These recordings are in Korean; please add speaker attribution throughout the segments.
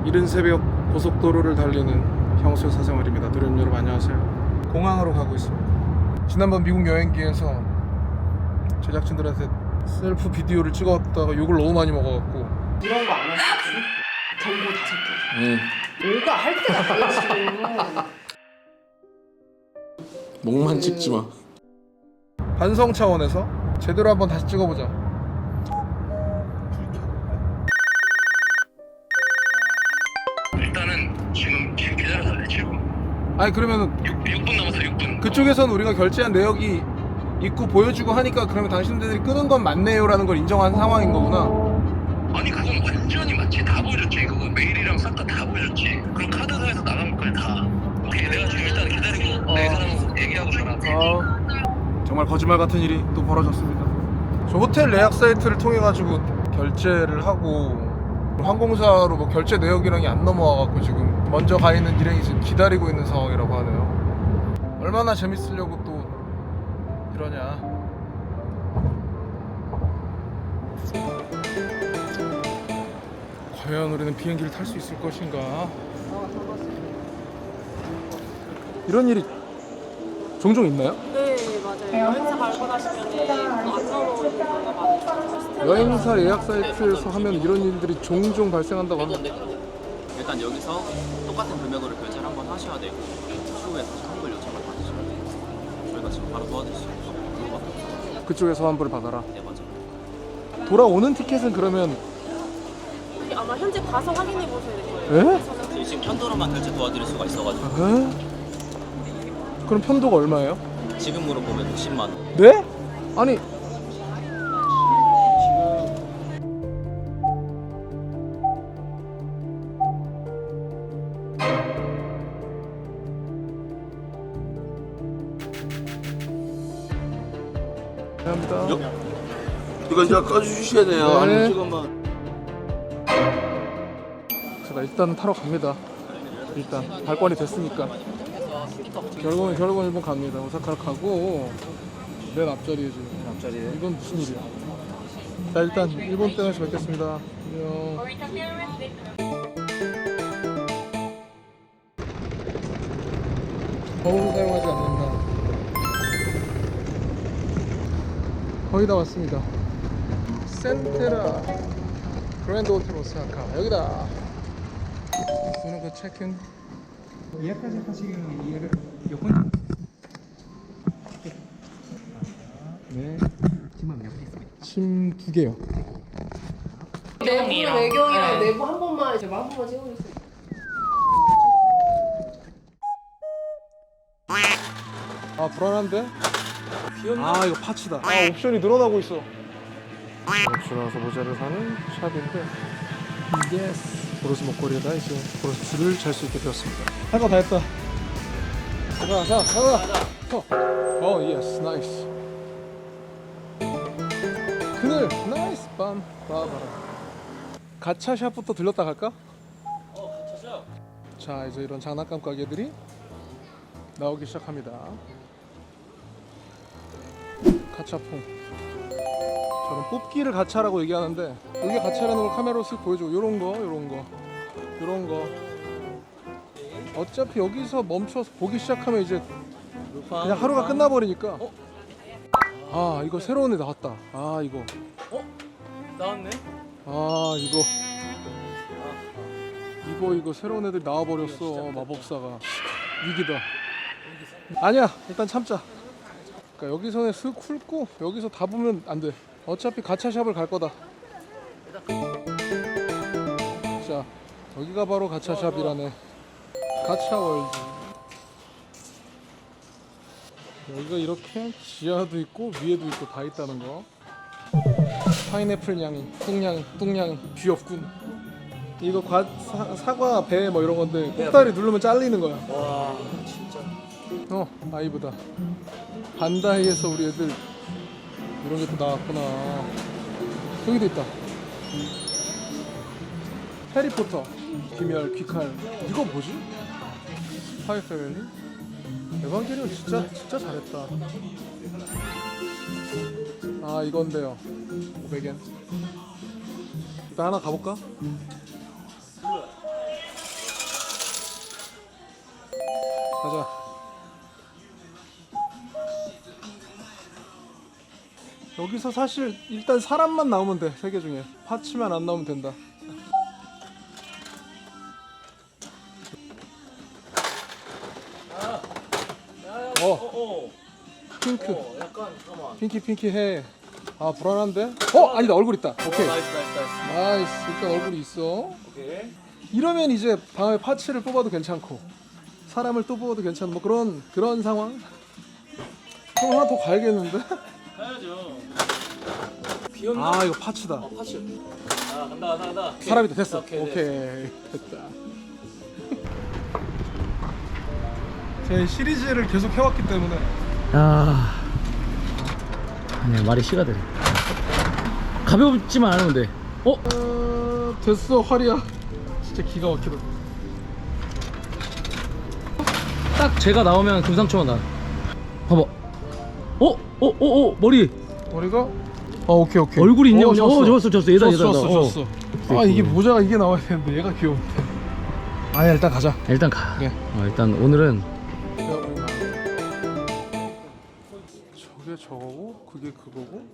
Speaker 1: 이른 새벽 고속도로를 달리는 형수 사생활입니다. 도련 여러분 안녕하세요. 공항으로 가고 있습니다. 지난번 미국 여행기에서 제작진들한테 셀프 비디오를 찍었다가 욕을 너무 많이 먹어갖고
Speaker 2: 이런 거 안 할 수 있지? 정보 5개. 뭐가 할 때가 달라 지금.
Speaker 1: 목만 찍지 마. 반성 차원에서 제대로 한번 다시 찍어보자.
Speaker 3: 일단은 지금 기다려달래 지금.
Speaker 1: 아니 그러면은
Speaker 3: 6분 남았어 6분.
Speaker 1: 그쪽에선 우리가 결제한 내역이 있고 보여주고 하니까 그러면 당신들이 끄는 건 맞네요라는 걸 인정한 상황인 거구나.
Speaker 3: 아니 그건 완전히 맞지. 다 보여줬지. 그거 메일이랑 싹 다 보여줬지. 그리고 카드사에서 나간 걸 다. 오케이 내가 지금 일단 기다리고 내 사람 얘기하고 전화할게.
Speaker 1: 정말 거짓말 같은 일이 또 벌어졌습니다. 저 호텔 예약 사이트를 통해 가지고 결제를 하고 항공사로 뭐 결제 내역이랑이 안 넘어와갖고 지금 먼저 가 있는 일행이 지금 기다리고 있는 상황이라고 하네요. 얼마나 재밌으려고 또 이러냐. 과연 우리는 비행기를 탈 수 있을 것인가? 이런 일이 종종 있나요?
Speaker 4: 네 맞아요. 여행사 말고 하시면은 안 나오는 경우가 많아요.
Speaker 1: 여행사 예약 사이트에서 하면 이런 일들이 종종 발생한다고 합니다.
Speaker 5: 일단 여기서 똑같은 금액으로 결제를 한번 하셔야 되고 추후에 다시 환불 요청을 받으셔야 돼요. 저희가 지금 바로 도와드릴 수 있어요. 그거밖에 없어요.
Speaker 1: 그쪽에서 환불을 받아라.
Speaker 5: 네 맞아요.
Speaker 1: 돌아오는 티켓은 그러면
Speaker 4: 아마 현재 가서 확인해 보셔야 될 거예요.
Speaker 1: 에?
Speaker 5: 저희 지금 편도로만 결제 도와드릴 수가 있어가지고
Speaker 1: 에? 그럼 편도가 얼마예요?
Speaker 5: 지금으로 보면 60만 원.
Speaker 1: 네? 아니 감사합니다.
Speaker 6: 이거 이제 꺼주셔야 돼요.
Speaker 1: 네.
Speaker 6: 한 시간만.
Speaker 1: 제가 일단 타러 갑니다. 일단 발권이 됐으니까 결국은 일본 갑니다. 오사카로 가고 맨 앞자리에 지금 앞자리에 이건 무슨 일이야? 자 일단 일본 때문에 뵙겠습니다. 안녕. 거울 사용하지 않는다. 거의 다 왔습니다. 센테라 그랜드 호텔 오사카 여기다. 오늘 그 체크인
Speaker 7: 예약까지 하시면 예약을 여권
Speaker 1: 네.
Speaker 7: 짐은 몇 개 있습니까?
Speaker 1: 침 2개요.
Speaker 2: 내부 외경이랑 내부 한 번만 제발 한 번만 찍어주세요.
Speaker 1: 아 불안한데? 아 이거 파츠다. 아 옵션이 늘어나고 있어. 옵션에서 모자를 사는 샵인데 예스. 보로스 목걸이에다 이제 보로스 줄을 잘 수 있게 되었습니다. 할 거 다 했다. 가. 예스 나이스. 그늘 나이스 빰 빠바라. 가차샵부터 들렸다 갈까? 가차샵. 자 이제 이런 장난감 가게들이 나오기 시작합니다. 가차풍. 저는 뽑기를 가차라고 얘기하는데 여기 가차라는 걸 카메라로 쓱 보여줘. 요런 거 어차피 여기서 멈춰서 보기 시작하면 이제 그냥 하루가 끝나버리니까. 아 이거 새로운 애 나왔다. 아 이거
Speaker 5: 나왔네.
Speaker 1: 아 이거 새로운 애들이 나와버렸어. 마법사가 위기다. 아니야 일단 참자. 그러니까 여기서는 슥 훑고 여기서 다 보면 안 돼. 어차피 가차샵을 갈 거다. 자 여기가 바로 가차샵이라네. 가차월드. 여기가 이렇게 지하도 있고 위에도 있고 다 있다는 거. 파인애플 냥이, 뚱냥이 귀엽군. 이거 사과, 배 뭐 이런 건데 꼭다리 누르면 잘리는 거야.
Speaker 5: 와 진짜.
Speaker 1: 아이브다. 반다이에서 우리 애들 이런 게 또 나왔구나. 여기도 있다. 해리포터, 귀멸, 귀칼. 이거 뭐지? 스파이 패밀리? 에반게리온 진짜 잘했다. 아 이건데요. 500엔. 일단 하나 가볼까? 여기서 사실 일단 사람만 나오면 돼. 세 개 중에 파츠만 안 나오면 된다. 핑크.
Speaker 5: 약간 잠깐만.
Speaker 1: 핑키 해. 아 불안한데? 아니다 얼굴 있다. 오케이. 나이스. 일단 얼굴이 있어.
Speaker 5: 오케이.
Speaker 1: 이러면 이제 다음에 파츠를 뽑아도 괜찮고 사람을 또 뽑아도 괜찮은 뭐 그런 상황. 그럼 하나 더 가야겠는데?
Speaker 5: 가야죠. 비었나?
Speaker 1: 아 이거 파츠다.
Speaker 5: 파츠. 아 간다.
Speaker 1: 사람이다. 됐어.
Speaker 5: 오케이.
Speaker 1: 오케이. 됐다. 제 시리즈를 계속 해왔기 때문에
Speaker 8: 아니 말이 씨가 되네. 가볍지만 않으면 돼.
Speaker 1: 됐어 활이야. 진짜 기가 막히다.
Speaker 8: 딱 제가 나오면 금상첨화 나. 봐봐. 머리.
Speaker 1: 머리가 오케이
Speaker 8: 얼굴이 있냐 없냐.
Speaker 1: 좋았어.
Speaker 8: 좋았어. 얘다.
Speaker 1: 좋았어. 아 이게 모자가 이게 나와야 되는데 얘가 귀여워. 아니 일단 가자.
Speaker 8: 일단 가.
Speaker 1: 네.
Speaker 8: 일단 오늘은
Speaker 1: 저게 저거고 그게 그거고.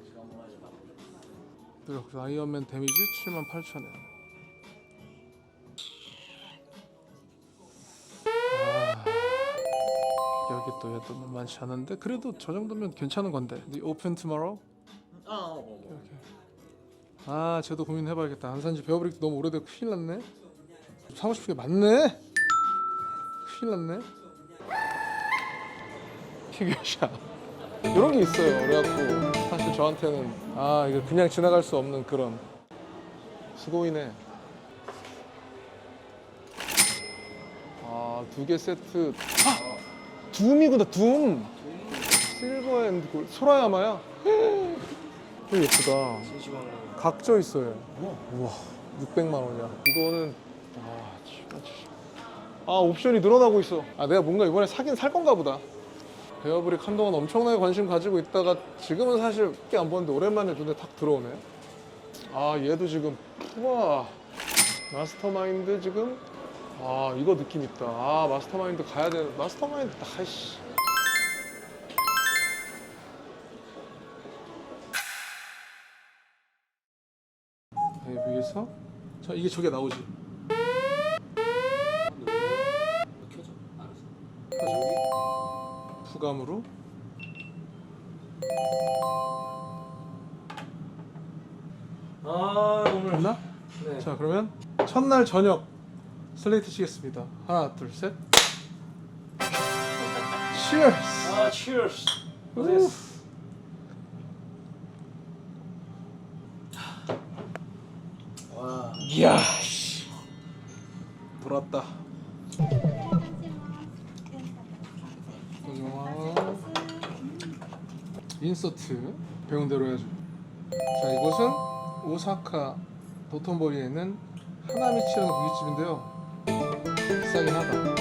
Speaker 1: 그리고 아이언맨 데미지 78,000원. 여기 또 얘도 만만치 않은데 그래도 저 정도면 괜찮은 건데. The Open Tomorrow. 아 쟤도 고민해봐야겠다. 안 산지 베어브릭도 너무 오래되고 큰일 났네. 사고 싶은 게 많네. 큰일 났네. 피규어샵 이런 게 있어요. 그래갖고 사실 저한테는 이거 그냥 지나갈 수 없는 그런 수고이네. 2개 세트. 둠이구나. 둠 실버 앤 골. 소라야마야. 되게 예쁘다. 각져 있어요. 우와 600만 원이야. 이거는 옵션이 늘어나고 있어. 내가 뭔가 이번에 사긴 살 건가 보다. 베어브릭 한동안 엄청나게 관심 가지고 있다가 지금은 사실 꽤 안 보는데 오랜만에 눈에 탁 들어오네. 얘도 지금 우와 마스터마인드 지금 이거 느낌 있다. 마스터마인드 가야 되는. 마스터마인드 아이씨. 위에서 이게 저게 나오지.
Speaker 5: 켜져. 알았어.
Speaker 1: 부감으로
Speaker 5: 오늘.
Speaker 1: 됐나?
Speaker 5: 네.
Speaker 1: 자 그러면 첫날 저녁 슬레이트 치겠습니다. 하나 둘 셋. Cheers.
Speaker 5: cheers.
Speaker 1: 이야 씨. 돌았다. 인서트 배운 대로 해야죠. 자 이곳은 오사카 도톤보리에 있는 하나미치라는 고깃집인데요. 비싸긴 하다.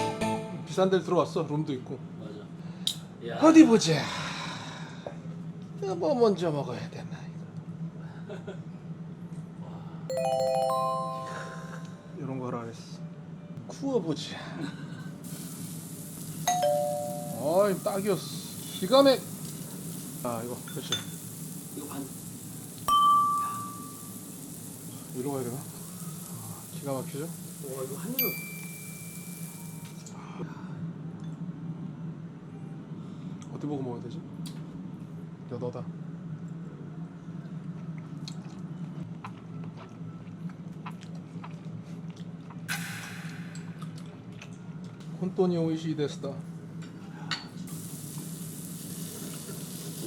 Speaker 1: 비싼 데를 들어왔어. 룸도 있고.
Speaker 5: 맞아.
Speaker 1: 어디 보자. 뭐 먼저 먹어야 되나 이거. 이런 거 하라 그랬어. 구워보자. 딱이었어. 기가 막. 이거 그렇지.
Speaker 5: 이거 반.
Speaker 1: 이리로 가야 되나? 기가 막히죠?
Speaker 5: 이거 한 입을.
Speaker 1: 어디 보고 먹어야 되지? 너다. 혼돈이 오이시 데스다.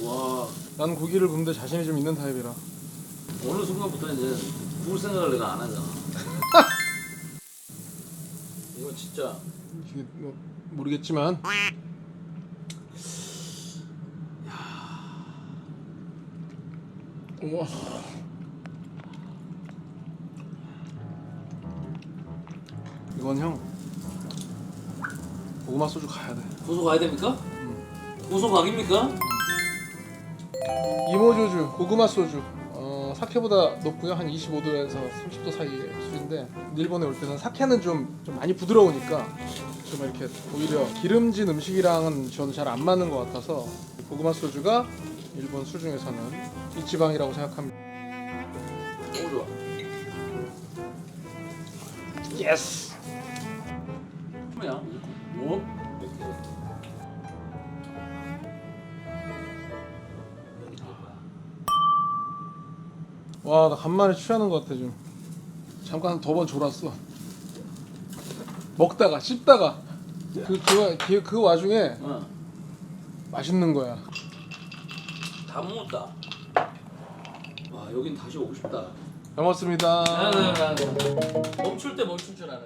Speaker 5: 와.
Speaker 1: 나는 고기를 굽는데 자신이 좀 있는 타입이라.
Speaker 5: 어느 순간부터 이제 구울 생각을 내가 안 하잖아. 이건 진짜.
Speaker 1: 이게 뭐 모르겠지만. 우와. 이건 형 고구마 소주 가야 돼.
Speaker 5: 고소 가야 됩니까? 고소 각입니까?
Speaker 1: 이모조주 고구마 소주. 사케보다 높고요. 한 25도에서 30도 사이의 술인데 일본에 올 때는 사케는 좀 많이 부드러우니까 좀 이렇게 오히려 기름진 음식이랑은 저는 잘 안 맞는 것 같아서 고구마 소주가 일본 술 중에서는 이치방이라고 생각합니다.
Speaker 6: 너무 좋아.
Speaker 1: 예스.
Speaker 5: 뭐야? 뭐?
Speaker 1: 와, 나 간만에 취하는 것 같아 지금. 잠깐 더 번 졸았어. 먹다가 씹다가 그 와중에
Speaker 5: 어.
Speaker 1: 맛있는 거야.
Speaker 5: 다 먹었다. 와 여긴 다시 오고 싶다.
Speaker 1: 잘 먹었습니다.
Speaker 5: 멈출 때 멈출 줄 아는.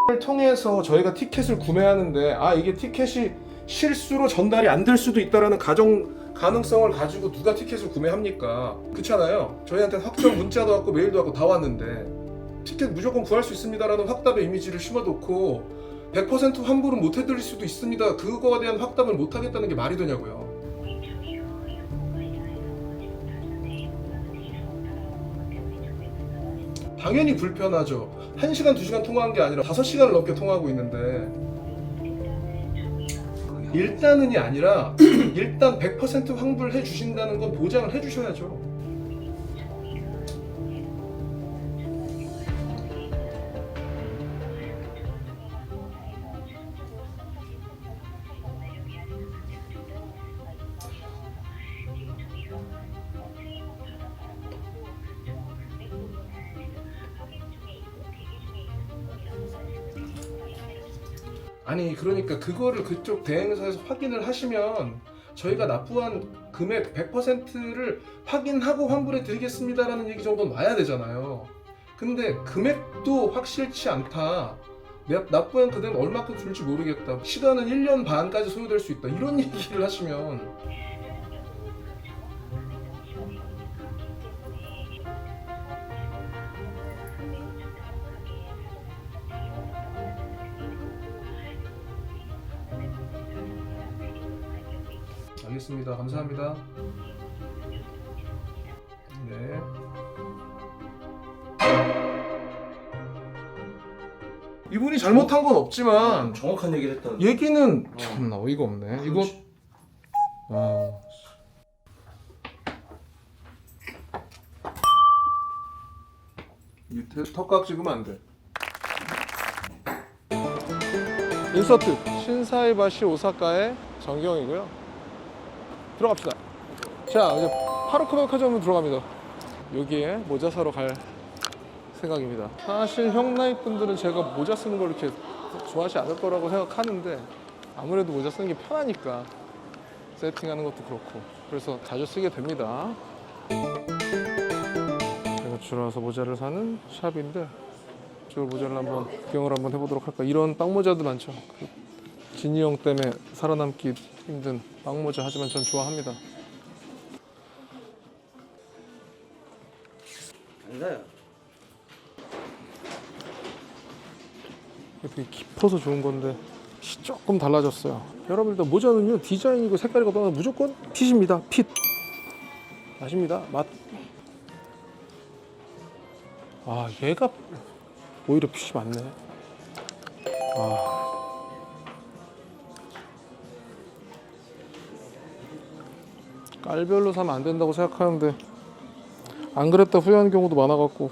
Speaker 1: 를 통해서 저희가 티켓을 구매하는데 이게 티켓이 실수로 전달이 안 될 수도 있다라는 가능성을 가지고 누가 티켓을 구매합니까? 그렇잖아요. 저희한테 확정 문자도 왔고 메일도 왔고 다 왔는데 티켓 무조건 구할 수 있습니다라는 확답의 이미지를 심어놓고 100% 환불은 못 해드릴 수도 있습니다. 그거에 대한 확답을 못 하겠다는 게 말이 되냐고요. 당연히 불편하죠. 1시간, 2시간 통화한 게 아니라 5시간을 넘게 통화하고 있는데 일단은이 아니라 일단 100% 환불해 주신다는 건 보장을 해 주셔야죠. 아니 그러니까 그거를 그쪽 대행사에서 확인을 하시면 저희가 납부한 금액 100%를 확인하고 환불해 드리겠습니다라는 얘기 정도는 와야 되잖아요. 근데 금액도 확실치 않다. 납부한 그대는 얼마큼 줄지 모르겠다. 시간은 1년 반까지 소요될 수 있다. 이런 얘기를 하시면 알겠습니다. 감사합니다. 네. 이분이 잘못한 건 없지만
Speaker 6: 정확한 얘기를 했다.
Speaker 1: 얘기는 참나 어이가 없네. 이거 밑에 턱각 찍으면 안 돼. 인서트 신사이바시 오사카의 전경이고요. 들어갑시다. 자 이제 파르크백화점으로 들어갑니다. 여기에 모자 사러 갈 생각입니다. 사실 형 나이 분들은 제가 모자 쓰는 걸 이렇게 좋아하지 않을 거라고 생각하는데 아무래도 모자 쓰는 게 편하니까 세팅하는 것도 그렇고 그래서 자주 쓰게 됩니다. 제가 주로 와서 모자를 사는 샵인데 저 모자를 한번 구경을 한번 해보도록 할까. 이런 빵모자도 많죠. 진이 형 때문에 살아남기 힘든 빵모자 하지만 전 좋아합니다.
Speaker 6: 아니요.
Speaker 1: 되게 깊어서 좋은 건데 조금 달라졌어요. 여러분들 모자는요 디자인이고 색깔이고 떠나 무조건 핏입니다. 핏 맛입니다. 맛. 얘가 오히려 핏이 많네. 깔별로 사면 안 된다고 생각하는데 안 그랬다 후회하는 경우도 많아갖고.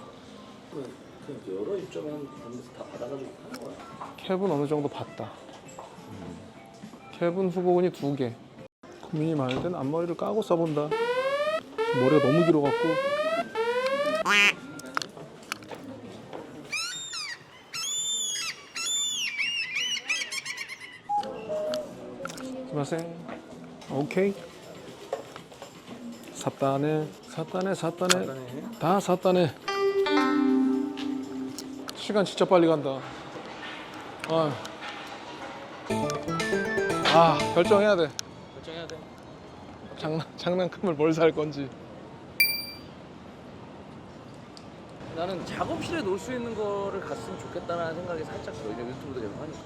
Speaker 6: 여러 입장을 하면서 다 받아가지고 하는 거야.
Speaker 1: 캡은 어느 정도 봤다. 캡은 후보군이 2개. 고민이 많을 땐 앞머리를 까고 써본다. 머리가 너무 길어갖고. 스마생. 오케이. 샀다네. 다 샀다네. 시간 진짜 빨리 간다. 결정해야 돼.
Speaker 5: 결정해야 돼.
Speaker 1: 장난감을 뭘 살 건지.
Speaker 5: 나는 작업실에 놓을 수 있는 거를 갔으면 좋겠다는 생각이 살짝 들어. 이제 유튜브도 계속 하니까.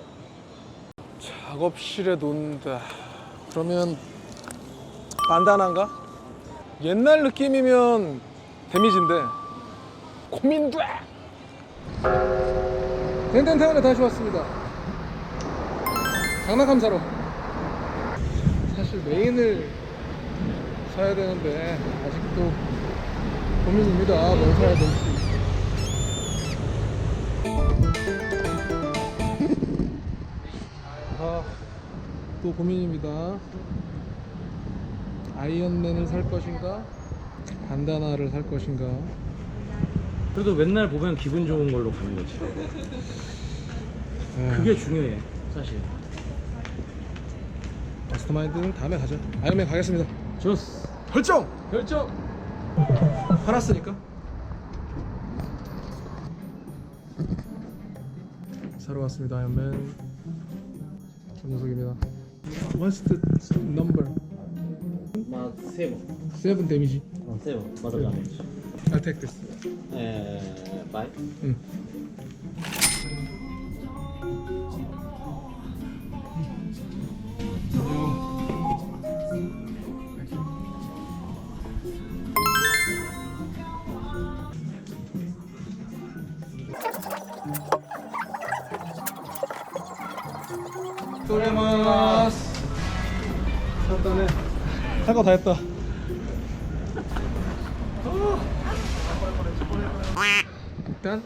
Speaker 1: 작업실에 놓는다. 그러면 반다나인가? 옛날 느낌이면 데미지인데 고민돼. 덴덴타운에 다시 왔습니다. 장난감 사러. 사실 메인을 사야 되는데 아직도 고민입니다. 뭘 사야 될지. 또 고민입니다. 아이언맨을 살 것인가 반다나를 살 것인가.
Speaker 8: 그래도 맨날 보면 기분 좋은 걸로 가는 거지. 그게 중요해 사실.
Speaker 1: 마스터마인드는 다음에 가자. 아이언맨 가겠습니다.
Speaker 8: 좋스.
Speaker 1: 결정!
Speaker 8: 결정.
Speaker 1: 팔았으니까. 사러 왔습니다. 아이언맨. 저 녀석입니다. What's the number?
Speaker 5: セブ
Speaker 1: 7 데미지.
Speaker 5: セブまだダメージ
Speaker 1: I'll take this.
Speaker 5: バイ
Speaker 1: 응. 도레마스. 샀다네. 할 거 다 했다. 일단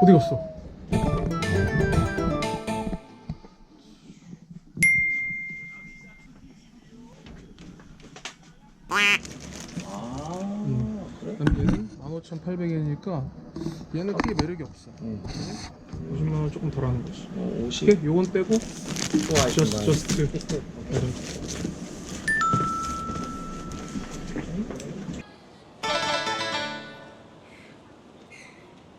Speaker 1: 어디 갔어? 얘는 15,800엔이니까 얘는 크게 매력이 없어. 50만 원 조금 덜 하는 거지. 50? 요건 빼고 저스트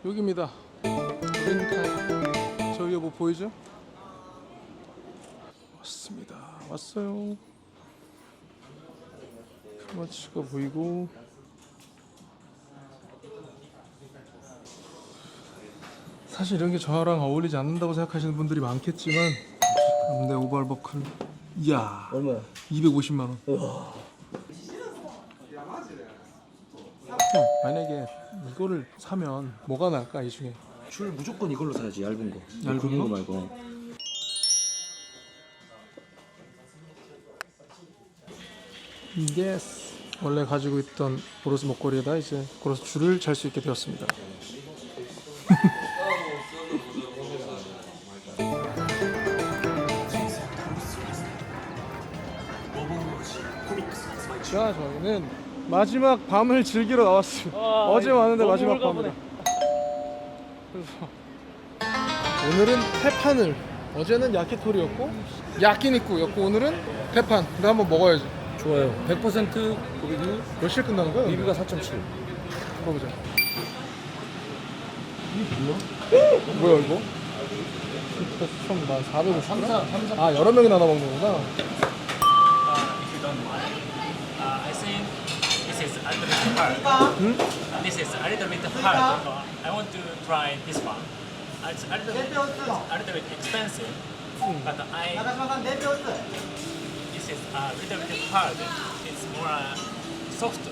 Speaker 1: 여기입니다. 그린타임. 저기 뭐 보이죠? 왔습니다. 왔어요. 크마치가 보이고 사실 이런 게 저랑 어울리지 않는다고 생각하시는 분들이 많겠지만 내 오발 버클 이야
Speaker 5: 얼마야?
Speaker 1: 250만 원. 형, 만약에 이거를 사면 뭐가 나을까 이 중에?
Speaker 5: 줄 무조건 이걸로 사야지. 얇은 거.
Speaker 1: 얇은
Speaker 5: 굵은
Speaker 1: 거?
Speaker 5: 거 말고.
Speaker 1: 예스. 원래 가지고 있던 보로스 목걸이에다 이제 보로스 줄을 잘 수 있게 되었습니다. 자, 저희는 마지막 밤을 즐기러 나왔습니다. 어제 왔는데 마지막 밤이다. 그래서 오늘은 태판을, 어제는 야키토리였고 야끼니쿠였고 오늘은 태판. 근데 한번 먹어야지.
Speaker 8: 좋아요. 100% 고기도
Speaker 1: 몇 시에 끝나는 거야?
Speaker 8: 리뷰가 4.7.
Speaker 1: 먹어보자. 뭐야 이거? 450g? 아 여러 명이 나눠 먹는구나.
Speaker 9: I think this is a little bit hard. This is a little bit hard. I want to try this one. It's a little bit expensive, but this is a little bit hard. It's more soft.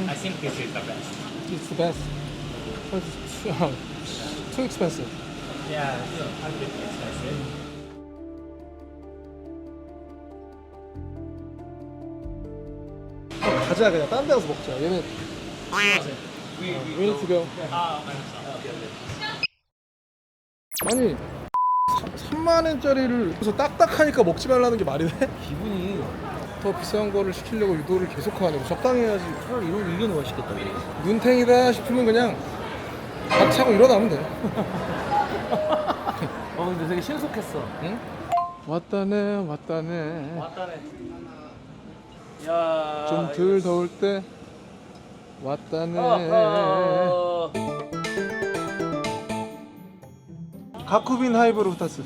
Speaker 9: I think this is the best.
Speaker 1: It's the best. But it's too expensive.
Speaker 9: Yeah, it's a little bit expensive.
Speaker 1: 가자 그냥 딴 데 가서 먹자. 얘는 We need to go. 아니 3만 원짜리를 그래서 딱딱하니까 먹지 말라는 게 말이 돼?
Speaker 8: 기분이
Speaker 1: 더 비싼 거를 시키려고 유도를 계속하냐고. 적당히 해야지.
Speaker 8: 차라리 이게 더 맛있겠다.
Speaker 1: 눈탱이다 싶으면 그냥 밥 차고 일어나면 돼.
Speaker 8: 근데 되게 신속했어.
Speaker 1: 응? 왔다네.
Speaker 8: 왔다네. 야.
Speaker 1: 좀 덜 더울 때 왔다네. 가쿠빈 하이브로 부타스.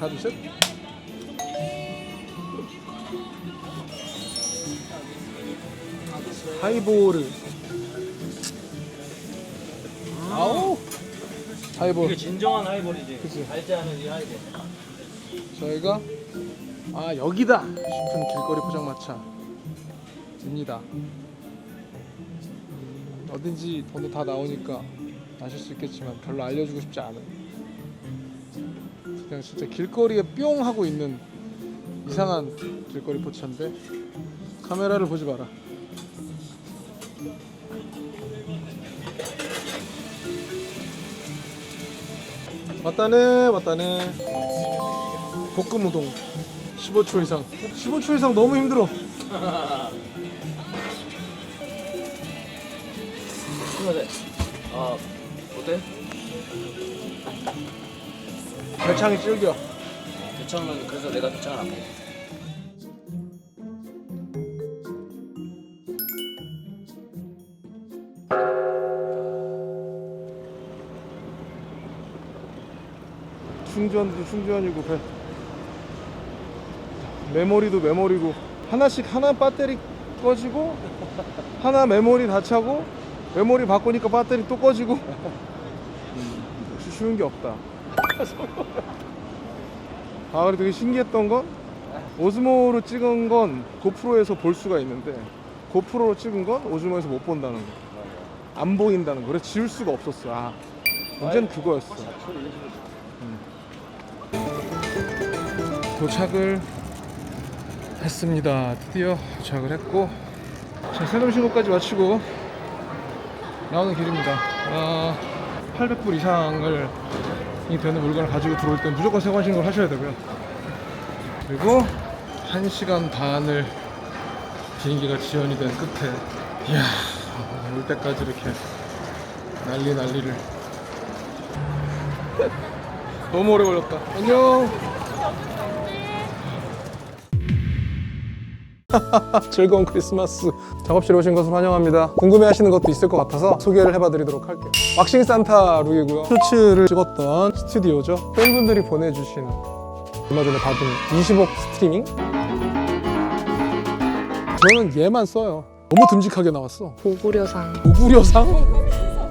Speaker 1: 하나 둘 셋. 하이보를 아우 하이볼.
Speaker 5: 이게 진정한 하이볼이지.
Speaker 1: 그치.
Speaker 5: 알짜하면 이 하이볼.
Speaker 1: 저희가 여기다 싶은 길거리 포장마차입니다. 어딘지 오늘 다 나오니까 아실 수 있겠지만 별로 알려주고 싶지 않은, 그냥 진짜 길거리에 뿅 하고 있는 이상한 길거리 포차인데 카메라를 보지 마라. 왔다네. 볶음 우동 15초 이상. 15초 이상 너무 힘들어.
Speaker 5: 어때?
Speaker 1: 대창이 질겨.
Speaker 5: 대창은 그래서 내가 대창을 안 먹어.
Speaker 1: 충전도 충전이고 메모리도 메모리고, 하나씩 하나 배터리 꺼지고 하나 메모리 다 차고 메모리 바꾸니까 배터리 또 꺼지고. 역시 쉬운 게 없다. 그리고 되게 신기했던 건 오즈모로 찍은 건 고프로에서 볼 수가 있는데 고프로로 찍은 건 오즈모에서 못 본다는 거, 안 보인다는 거. 그래서 지울 수가 없었어. 문제는 그거였어. 도착을 했습니다. 드디어 도착을 했고, 자, 세금 신고까지 마치고 나오는 길입니다. 800불 이상을 이 되는 물건을 가지고 들어올 땐 무조건 세관 신고를 하셔야 되고요. 그리고 1시간 반을 비행기가 지연이 된 끝에, 이야, 올 때까지 이렇게 난리를. 너무 오래 걸렸다. 안녕. 즐거운 크리스마스. 작업실에 오신 것을 환영합니다. 궁금해하시는 것도 있을 것 같아서 소개를 해봐드리도록 할게요. 왁싱 산타 룩이고요. 셔츠를 찍었던 스튜디오죠. 팬분들이 보내주신 얼마 전에 받은 20억 스트리밍. 저는 얘만 써요. 너무 듬직하게 나왔어.
Speaker 2: 고구려상.
Speaker 1: 고구려상?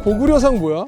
Speaker 1: 고구려상 뭐야?